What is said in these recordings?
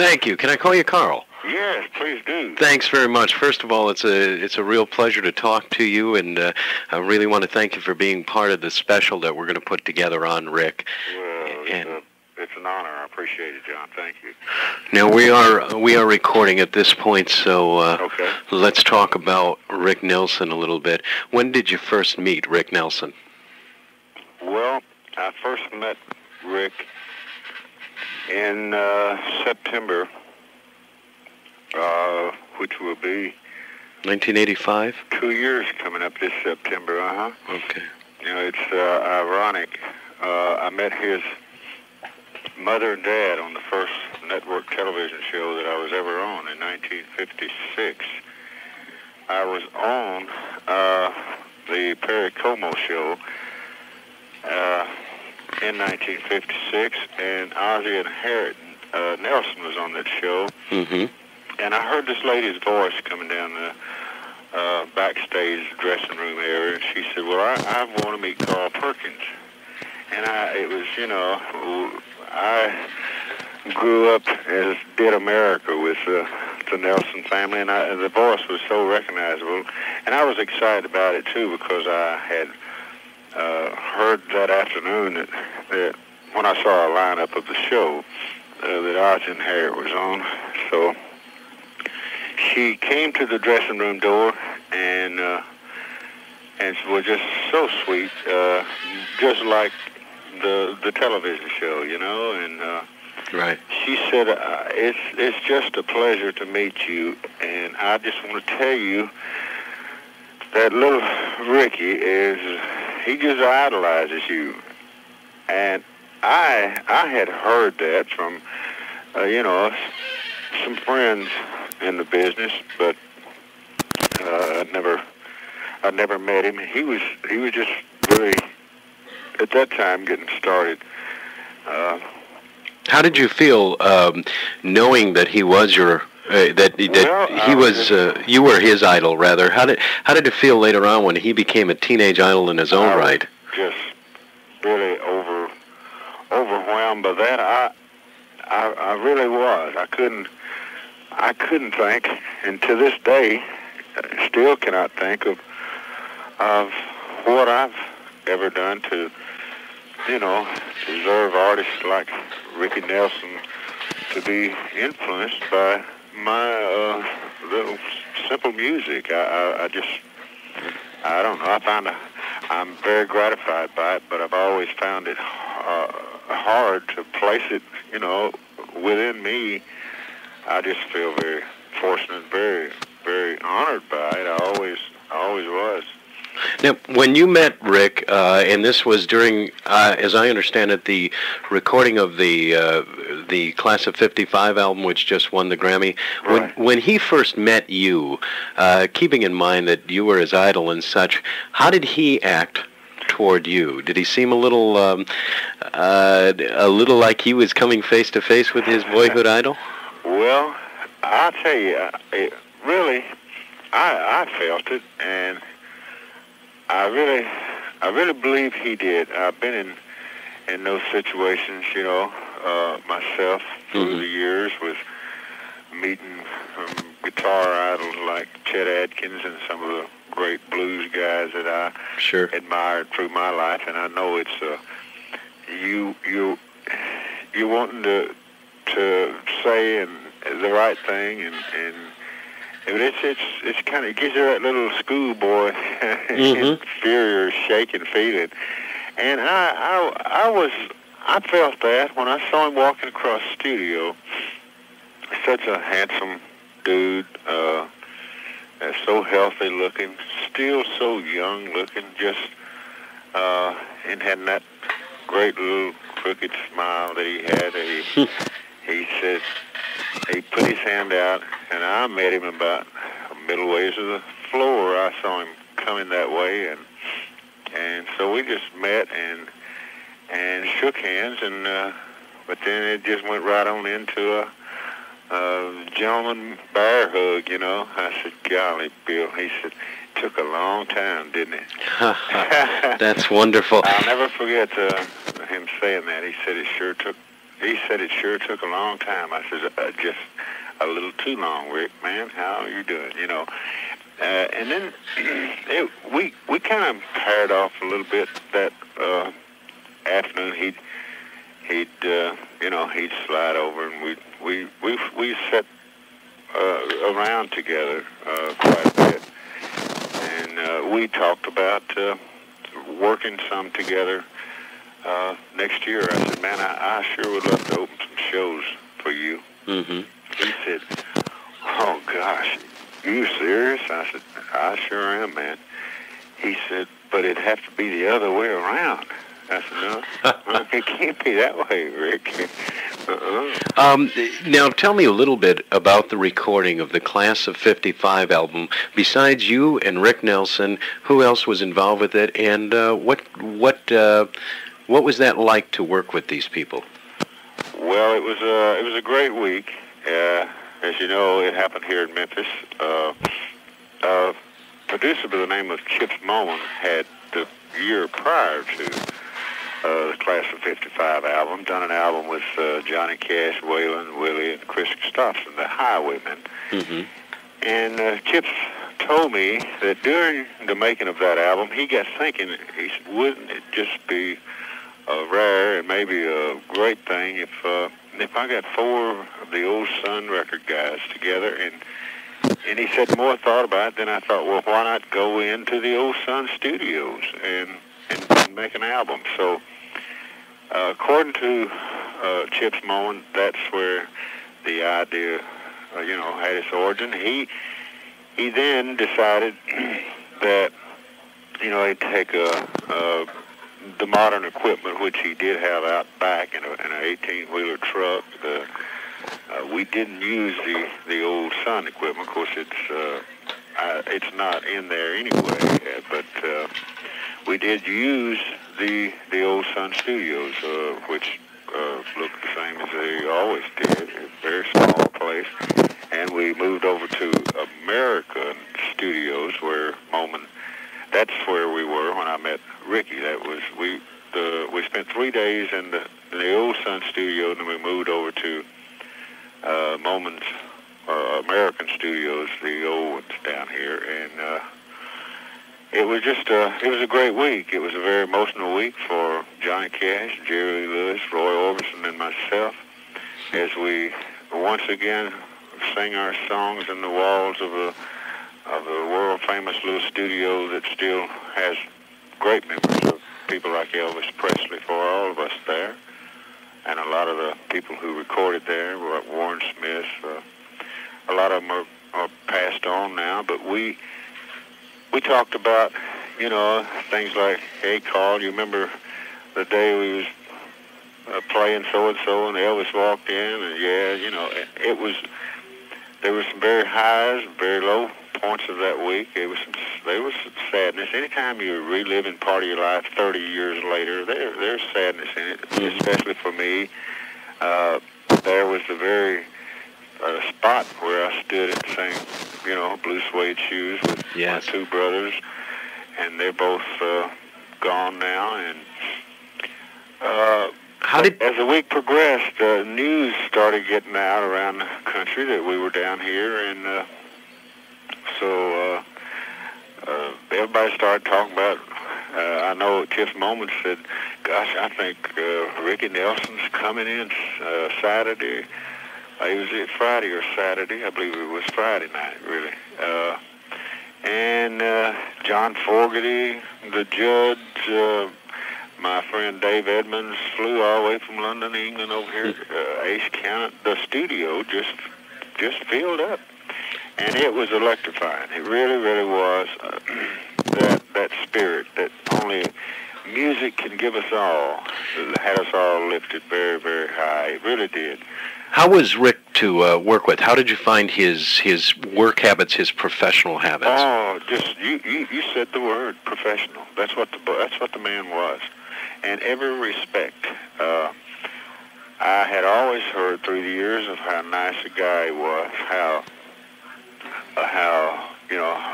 Thank you. Can I call you Carl? Yes, please do. Thanks very much. First of all, it's a real pleasure to talk to you, and I really want to thank you for being part of the special that we're going to put together on Rick. Well, it's an honor. I appreciate it, John. Thank you. Now we are recording at this point, so Okay. Let's talk about Rick Nelson a little bit. When did you first meet Rick Nelson? Well, I first met Rick in September, which will be 1985? 2 years coming up this September. Okay. You know, it's ironic. I met his mother and dad on the first network television show that I was ever on in 1956. I was on the Perry Como show in 1956, and Ozzie and Harriet Nelson was on that show. Mm-hmm. And I heard this lady's voice coming down the backstage dressing room area, and she said, well, I want to meet Carl Perkins. And it was, you know, I grew up, as did America, with the Nelson family, and the voice was so recognizable. And I was excited about it, too, because I had heard that afternoon that when I saw a lineup of the show that Ozzie and Harriet was on. So she came to the dressing room door and was just so sweet, just like the television show, you know. And right. She said, "It's just a pleasure to meet you, and I just want to tell you that little Ricky he just idolizes you." And I had heard that from you know, some friends in the business, but I'd never met him. He was just really, at that time, getting started. How did you feel knowing that he was your you were his idol, rather? How did it feel later on when he became a teenage idol in his own right? Just really overwhelmed by that. I really was. I couldn't think, and to this day, still cannot think of what I've ever done to, you know, deserve artists like Ricky Nelson to be influenced by my little simple music. I don't know. I'm very gratified by it, but I've always found it hard to place it, you know, within me. I just feel very fortunate, very, very honored by it. I always was. Now, when you met Rick, and this was during, as I understand it, the recording of the Class of '55 album, which just won the Grammy. Right. When he first met you, keeping in mind that you were his idol and such, how did he act toward you? Did he seem a little like he was coming face to face with his boyhood idol? Well, I'll tell you, I felt it, and I really believe he did. I've been in those situations, you know, myself through the years, with meeting guitar idols like Chet Atkins and some of the great blues guys that I admired through my life. And I know it's you wanting to say the right thing, and it's kind of, it gives you that little schoolboy inferior shaking feeling. And I felt that when I saw him walking across the studio. Such a handsome dude, so healthy looking, still so young looking, just and had that great little crooked smile that he had. He said, he put his hand out, and I met him about middle ways of the floor. I saw him coming that way, and so we just met and shook hands, and but then it just went right on into a gentleman bear hug, you know. I said, golly, Bill. He said, it took a long time, didn't it? That's wonderful. I'll never forget him saying that. He said it sure took he said it sure took a long time. I said, just a little too long, Rick, man. How are you doing? You know. And then we kind of paired off a little bit that afternoon. He'd slide over, and we sat around together quite a bit, and we talked about working some together next year. I said, man, I sure would love to open some shows for you. Mm-hmm. He said, oh gosh, you serious? I said, I sure am, man. He said, but it'd have to be the other way around. I said, no, it can't be that way, Rick. Now, tell me a little bit about the recording of the Class of '55 album. Besides you and Rick Nelson, who else was involved with it, and what was that like to work with these people? Well, it was a great week. As you know, it happened here in Memphis. A producer by the name of Chips Moman had the year prior to the Class of '55 album done an album with Johnny Cash, Waylon, Willie, and Chris Christopherson, the Highwaymen. Mm-hmm. And Chips told me that during the making of that album, he got thinking, he said, wouldn't it just be rare and maybe a great thing if I got four of the old Sun record guys together, and he said, the more I thought about it, then I thought, well, why not go into the old Sun studios and make an album? So, according to Chips Moman, that's where the idea, had its origin. He then decided that, he'd take the modern equipment, which he did have out back in an 18-wheeler truck. We didn't use the old Sun equipment. Of course, it's not in there anyway. But we did use the old Sun studios, which looked the same as they always did. A very small place. And we moved over to American studios, where Moman. That's where we were when I met Ricky. That was we spent 3 days in the old Sun studio, and then we moved over to Moman's American studios, the old ones down here, and it was a great week. It was a very emotional week for Johnny Cash, Jerry Lewis, Roy Orbison, and myself, as we once again sang our songs in the walls of a world-famous little studio that still has great memories of people like Elvis Presley for all of us there, and a lot of the people who recorded there, like Warren Smith. A lot of them are passed on now, but we talked about, things like, hey, Carl, you remember the day we was playing so-and-so, and Elvis walked in, and it was, there were some very highs, very low points of that week. There was some sadness. Anytime you're reliving part of your life 30 years later, there's sadness in it, especially for me. There was the very spot where I stood and sang, Blue Suede Shoes with my two brothers, and they're both gone now. And as the week progressed, news started getting out around the country that we were down here, and so everybody started talking about. I know Chips Moman said, "Gosh, I think Ricky Nelson's coming in Saturday." Was it Friday or Saturday? I believe it was Friday night, really. And John Fogerty, the judge, my friend Dave Edmonds flew all the way from London, England, over here to Ace County. The studio just filled up, and it was electrifying. It really, really was. That spirit that only music can give us all, had us all lifted very, very high. It really did. How was Rick to work with? How did you find his work habits, his professional habits? Oh, just you said the word, professional. That's what the man was, in every respect. I had always heard through the years of how nice a guy he was, how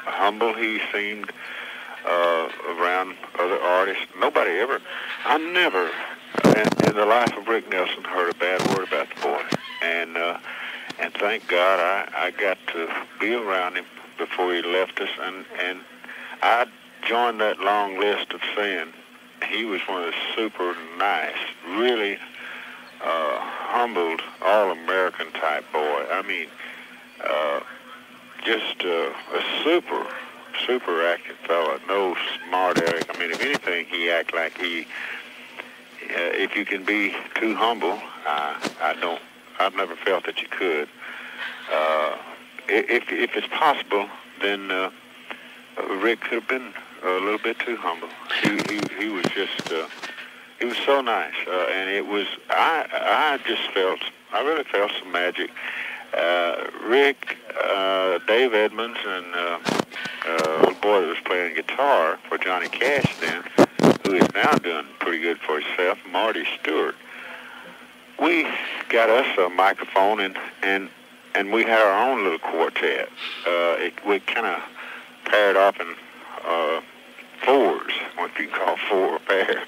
humble he seemed around other artists. I never in the life of Rick Nelson, heard a bad word about the boy, and thank God I got to be around him before he left us, and I joined that long list of saying he was one of the super nice, really humbled, all-American type boy. I mean, just a super active fella, no smart aleck. I mean, if anything, he act like he. If you can be too humble, I've never felt that you could. If it's possible, then Rick could have been a little bit too humble. He was just he was so nice, and it was I really felt some magic. Rick, Dave Edmonds, and a little boy that was playing guitar for Johnny Cash then, who is now doing pretty good for himself, Marty Stewart. We got us a microphone and we had our own little quartet. We kind of paired off in fours, what you call four pair,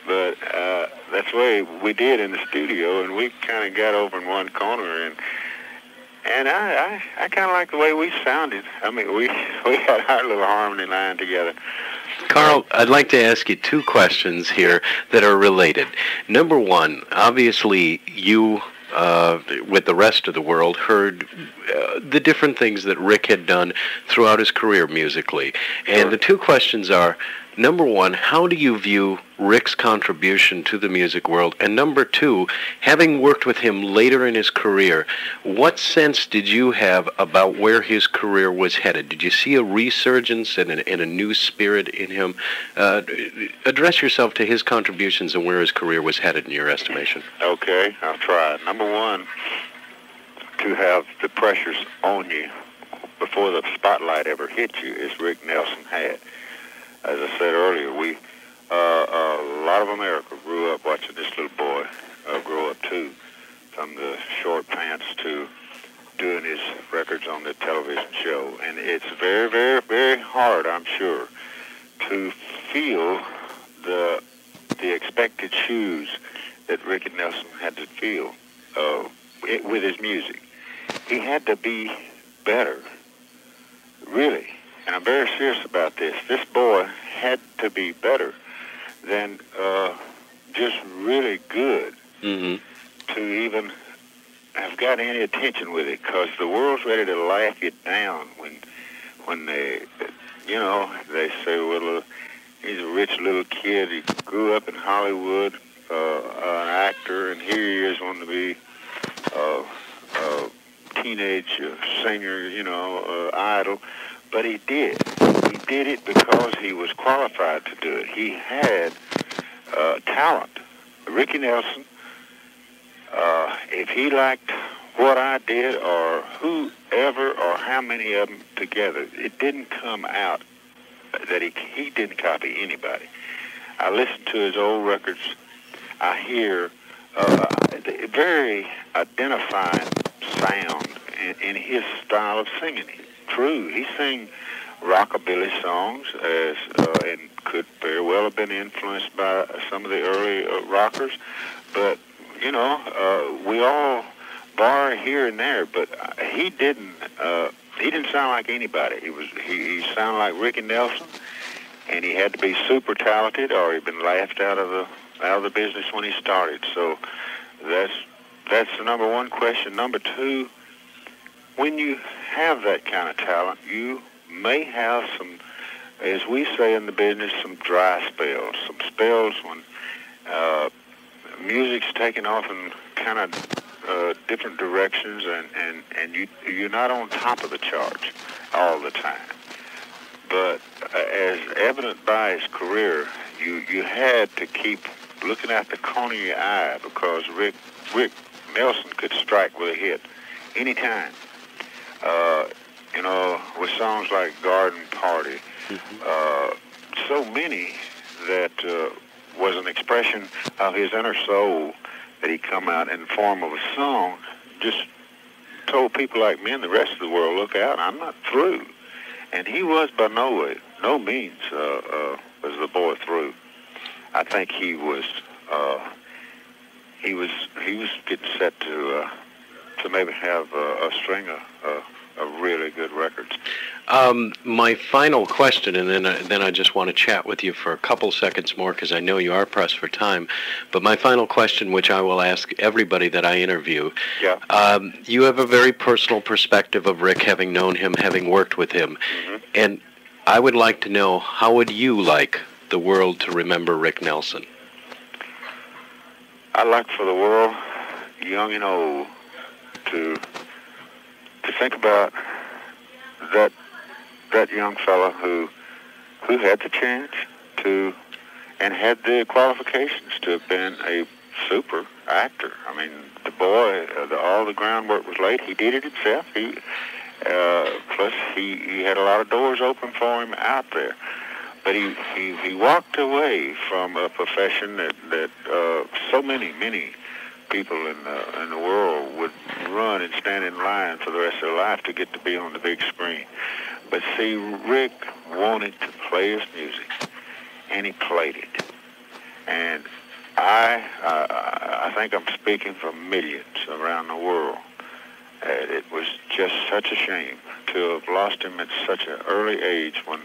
but that's the way we did in the studio, and we kind of got over in one corner, and I kind of like the way we sounded. I mean, we had our little harmony line together. Carl, I'd like to ask you two questions here that are related. Number one, obviously you, with the rest of the world, heard the different things that Rick had done throughout his career musically. And Sure. the two questions are, number one, how do you view Rick's contribution to the music world? And number two, having worked with him later in his career, what sense did you have about where his career was headed? Did you see a resurgence and a new spirit in him? Address yourself to his contributions and where his career was headed in your estimation. Okay, I'll try. Number one, to have the pressures on you before the spotlight ever hit you, as Rick Nelson had. As I said earlier, a lot of America grew up watching this little boy grow up too, from the short pants to doing his records on the television show. And it's very, very, very hard, I'm sure, to feel the expected shoes that Rick Nelson had to feel with his music. He had to be better, really. And I'm very serious about this. This boy had to be better than just really good to even have got any attention with it, because the world's ready to laugh you down when they, they say, well, he's a rich little kid. He grew up in Hollywood, an actor, and here he is wanting to be a teenage singer, idol. But he did. He did it because he was qualified to do it. He had talent. Ricky Nelson, if he liked what I did or whoever or how many of them together, it didn't come out that he didn't copy anybody. I listen to his old records. I hear the very identifying sound in his style of singing. True, he sang rockabilly songs and could very well have been influenced by some of the early rockers, but we all borrow here and there. But he didn't sound like anybody. He sounded like Ricky Nelson, and he had to be super talented, or he'd been laughed out of the business when he started. So that's the number one question. Number two, when you have that kind of talent, you may have some, as we say in the business, some dry spells, some spells when music's taken off in kind of different directions, and you're not on top of the charts all the time. But as evident by his career, you had to keep looking at the corner of your eye, because Rick Nelson could strike with a hit anytime. With songs like Garden Party, so many that was an expression of his inner soul that he come out in the form of a song, just told people like me and the rest of the world, look out, I'm not through. And he was by no means was the boy through. I think he was he was getting set to maybe have a string of really good records. My final question, and then I just want to chat with you for a couple seconds more because I know you are pressed for time. But my final question, which I will ask everybody that I interview, you have a very personal perspective of Rick, having known him, having worked with him, and I would like to know, how would you like the world to remember Rick Nelson? I'd like for the world, young and old, to think about that young fella who had the chance to and had the qualifications to have been a super actor. I mean, the boy, all the groundwork was laid. He did it himself. Plus he had a lot of doors open for him out there. But he walked away from a profession that so many people in the world would run and stand in line for the rest of their life to get to be on the big screen. But see, Rick wanted to play his music, and he played it. And I think I'm speaking for millions around the world. It was just such a shame to have lost him at such an early age when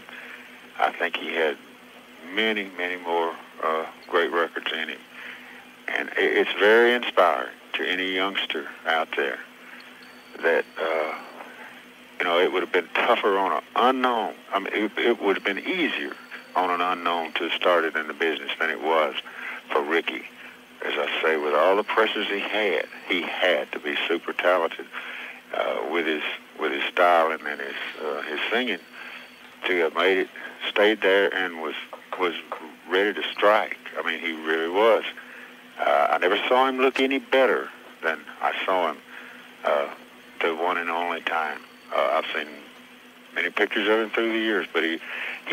I think he had many more great records in him. And it's very inspiring to any youngster out there that, it would have been tougher on an unknown. I mean, it would have been easier on an unknown to have started in the business than it was for Ricky. As I say, with all the pressures he had to be super talented with his styling and his singing to have made it, stayed there, and was ready to strike. I mean, he really was. I never saw him look any better than I saw him the one and only time. I've seen many pictures of him through the years, but he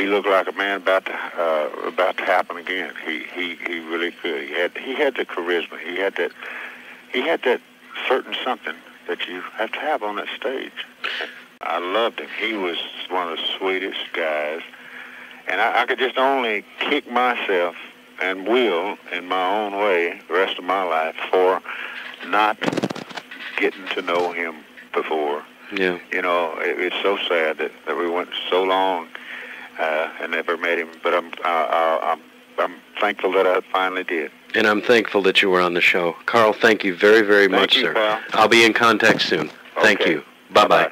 looked like a man about to happen again. He really could. He had the charisma. He had that certain something that you have to have on that stage. I loved him. He was one of the sweetest guys, and I could just only kick myself and will in my own way the rest of my life for not getting to know him before. Yeah. It's so sad that we went so long and never met him. But I'm thankful that I finally did. And I'm thankful that you were on the show. Carl, thank you very, very much, sir. Pal. I'll be in contact soon. Okay. Thank you. Bye-bye.